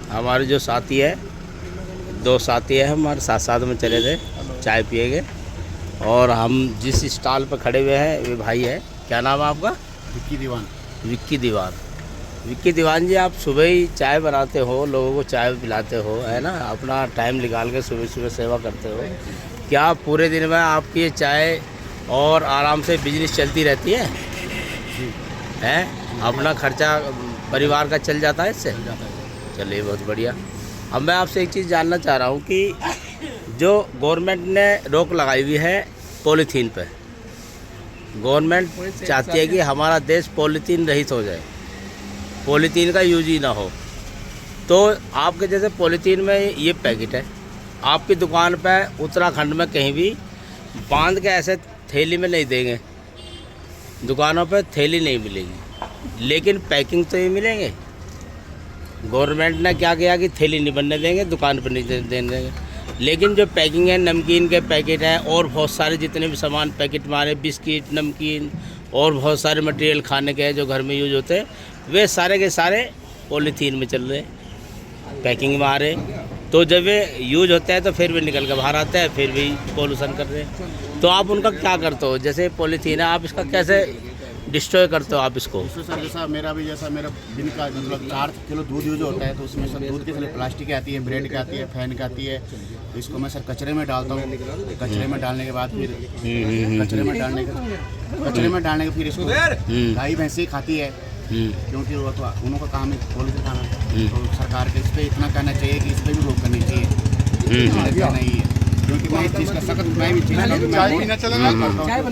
हमारे जो साथी है, 2 साथी है हमारे साथ साथ में चले थे, चाय पिएंगे। और हम जिस स्टॉल पर खड़े हुए हैं वे भाई है, क्या नाम है आपका? विक्की दीवान। विक्की दीवान। विक्की दीवान जी, आप सुबह ही चाय बनाते हो, लोगों को चाय पिलाते हो, है ना, अपना टाइम निकाल के सुबह सुबह सेवा करते हो। क्या पूरे दिन में आपकी ये चाय और आराम से बिजनेस चलती रहती है? है, अपना खर्चा परिवार का चल जाता है इससे? चलिए, बहुत बढ़िया। अब मैं आपसे एक चीज़ जानना चाह रहा हूँ कि जो गवर्नमेंट ने रोक लगाई हुई है पॉलीथीन पे, गवर्नमेंट चाहती है कि हमारा देश पॉलीथीन रहित हो जाए, पॉलीथीन का यूज ही ना हो। तो आपके जैसे पॉलीथीन में ये पैकेट है, आपकी दुकान पे उत्तराखंड में कहीं भी बांध के ऐसे थैली में नहीं देंगे, दुकानों पे थैली नहीं मिलेगी, लेकिन पैकिंग तो ये मिलेंगे। गवर्नमेंट ने क्या किया कि थैली नहीं बनने देंगे, दुकान पर नहीं देंगे, लेकिन जो पैकिंग है, नमकीन के पैकेट हैं और बहुत सारे जितने भी सामान पैकेट मारे, बिस्किट, नमकीन और बहुत सारे मटेरियल खाने के हैं जो घर में यूज होते हैं, वे सारे के सारे पॉलीथीन में चल रहे, पैकिंग में आ रहे। तो जब वे यूज होते हैं तो फिर भी निकल के बाहर आते हैं, फिर भी पोल्यूशन कर रहे हैं। तो आप उनका क्या करते हो? जैसे पॉलीथीन है, आप इसका कैसे डिस्ट्रॉय करते हो आप इसको? सर जैसा मेरा दिन का मतलब 4 किलो दूध यूज होता है, तो उसमें सर दूध के लिए प्लास्टिक आती है, ब्रेड की आती है, फैन की आती है, तो इसको मैं सर कचरे में डालता हूँ। कचरे में डालने के बाद फिर कचरे में डालने के फिर इसको गाय भैंसी खाती है, क्योंकि वो तो उन्हों का काम है पॉलीथीन खाना। तो सरकार के इस पर इतना कहना चाहिए कि इस पर भी रोक करनी चाहिए, नहीं है, क्योंकि मैं इस चीज़ का सख्त मैं भी चीज़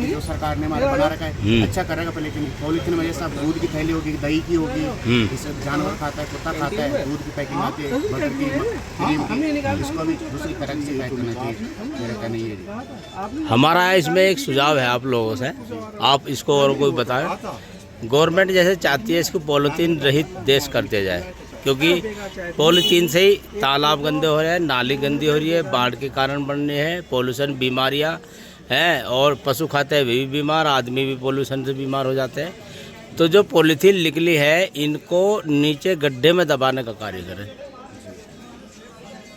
जो सरकार ने हमारे बना रखा है अच्छा करेगा, पर लेकिन पॉलीथीन में जैसा दूध की थैली होगी, दही की होगी, इससे जानवर खाता है, कुत्ता खाता है, दूध की पैकिंग आती है, बटर की, क्रीम की, इसको भी दूसरी तरह से पैक करना चाहिए, मेरा कहना ये है। हमारा इसमें एक सुझाव है आप लोगों से, आप इसको और कोई बताएं। गवर्नमेंट जैसे चाहती है इसको पॉलीथीन रहित देश करते जाए, क्योंकि पॉलीथीन से ही तालाब गंदे हो रहे हैं, नाली गंदी हो रही है, बाढ़ के कारण बन रहे हैं, पोल्यूशन, बीमारियां हैं, और पशु खाते हैं वे भी बीमार, आदमी भी पोल्यूशन से बीमार हो जाते हैं। तो जो पॉलीथीन निकली है, इनको नीचे गड्ढे में दबाने का कार्य करें।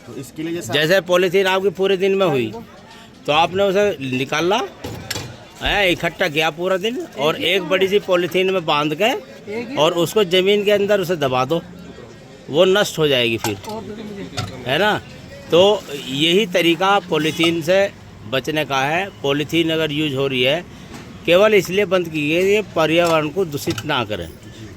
तो इसके लिए जैसे पॉलीथीन आपकी पूरे दिन में हुई, तो आपने उसे निकाला है, इकट्ठा किया पूरा दिन, और एक बड़ी सी पॉलीथीन में बांध के और उसको ज़मीन के अंदर उसे दबा दो, वो नष्ट हो जाएगी फिर, है ना। तो यही तरीका पॉलीथीन से बचने का है। पॉलीथीन अगर यूज हो रही है, केवल इसलिए बंद की गई है पर्यावरण को दूषित ना करें।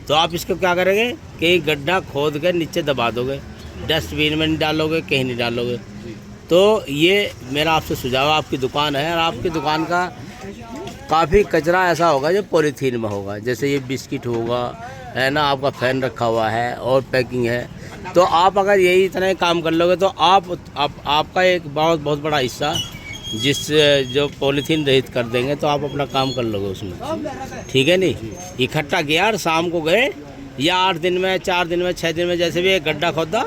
तो आप इसको क्या करेंगे कि गड्ढा खोद के नीचे दबा दोगे, डस्टबिन में नहीं डालोगे, कहीं नहीं डालोगे। तो ये मेरा आपसे सुझाव, आपकी दुकान है और आपकी दुकान का काफ़ी कचरा ऐसा होगा जो पॉलीथीन में होगा, जैसे ये बिस्किट होगा, है ना, आपका फैन रखा हुआ है और पैकिंग है। तो आप अगर यही इतना काम कर लोगे तो आपका एक बहुत बड़ा हिस्सा जिस जो पॉलीथीन रहित कर देंगे, तो आप अपना काम कर लोगे उसमें, ठीक है नहीं। इकट्ठा किया और शाम को गए, या 8 दिन में, 4 दिन में, 6 दिन में, जैसे भी एक गड्ढा खोदा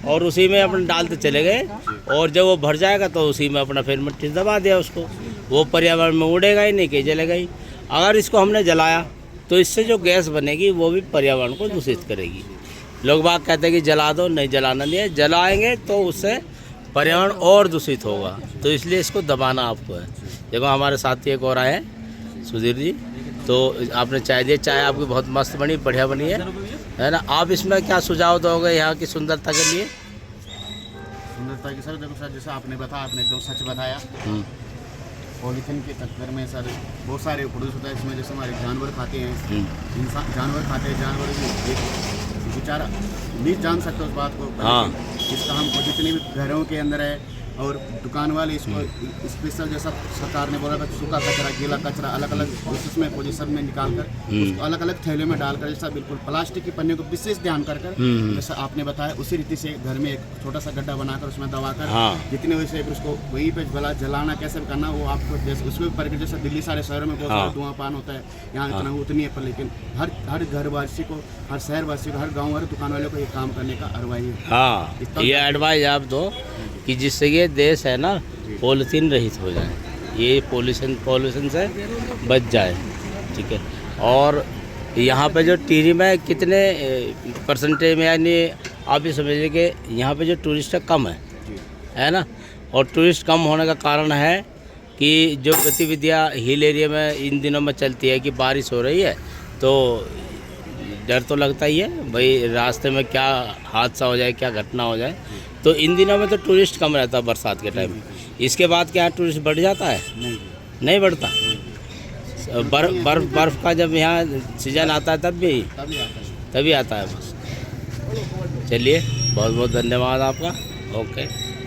और उसी में अपना डालते चले गए, और जब वो भर जाएगा तो उसी में अपना फिर मिट्टी दबा दिया उसको, वो पर्यावरण में उड़ेगा ही नहीं, कहीं जलेगा ही। अगर इसको हमने जलाया तो इससे जो गैस बनेगी वो भी पर्यावरण को दूषित करेगी। लोग बात कहते हैं कि जला दो, नहीं जलाना नहीं है, जलाएंगे तो उससे पर्यावरण और दूषित होगा। तो इसलिए इसको दबाना आपको है। देखो हमारे साथी एक और आए हैं, सुधीर जी, तो आपने चाय दी, चाय आपकी बहुत मस्त बनी, बढ़िया बनी है ना। आप इसमें क्या सुझाव दोगे यहाँ की सुंदरता के लिए? सुंदरता की सर देखो सर, जैसा आपने बताया, आपने एकदम सच बताया। पॉलीथीन के चक्कर में सर बहुत सारे प्रोड्यूस होता है इसमें, जैसे हमारे जानवर खाते हैं, इंसान जानवर खाते हैं, जानवर भी एक बेचारा नहीं जान सकते उस बात को। हाँ, इसका हमको जितने भी घरों के अंदर है और दुकान वाले इसको स्पेशल, जैसा सरकार ने बोला था, सूखा कचरा, गीला कचरा अलग अलग उसमें पोजीशन में निकाल कर उसको अलग अलग थैले में डालकर, जैसा बिल्कुल प्लास्टिक की पन्ने को विशेष ध्यान कर जैसा आपने बताया उसी रीति से घर में एक छोटा सा गड्ढा बनाकर उसमें दबाकर, जितने वैसे उसको वहीं पे जलाना कैसे करना वो आपको जैसे उसमें प्रक्रिया, जैसे दिल्ली सारे शहरों में बहुत सारा धुआंपान होता है, यहाँ इतना उतनी है, पर लेकिन हर घरवासी को, हर शहरवासी को, हर गाँव, हर दुकान वाले को ये काम करने का एडवाइस है। हाँ, ये एडवाइस आप दो कि जिससे ये देश है ना पॉलीथीन रहित हो जाए, ये पॉल्यूशन से बच जाए, ठीक है। और यहाँ पे जो टिहरी में कितने परसेंटेज में, यानी आप ये समझिए कि यहाँ पे जो टूरिस्ट कम जी है ना, और टूरिस्ट कम होने का कारण है कि जो गतिविधियाँ हिल एरिया में इन दिनों में चलती है कि बारिश हो रही है, तो डर तो लगता ही है भाई रास्ते में क्या हादसा हो जाए, क्या घटना हो जाए। तो इन दिनों में तो टूरिस्ट कम रहता है बरसात के टाइम। इसके बाद क्या टूरिस्ट बढ़ जाता है? नहीं नहीं बढ़ता। बर्फ़ का जब यहाँ सीजन आता है तभी आता है बस। चलिए, बहुत बहुत धन्यवाद आपका। ओके।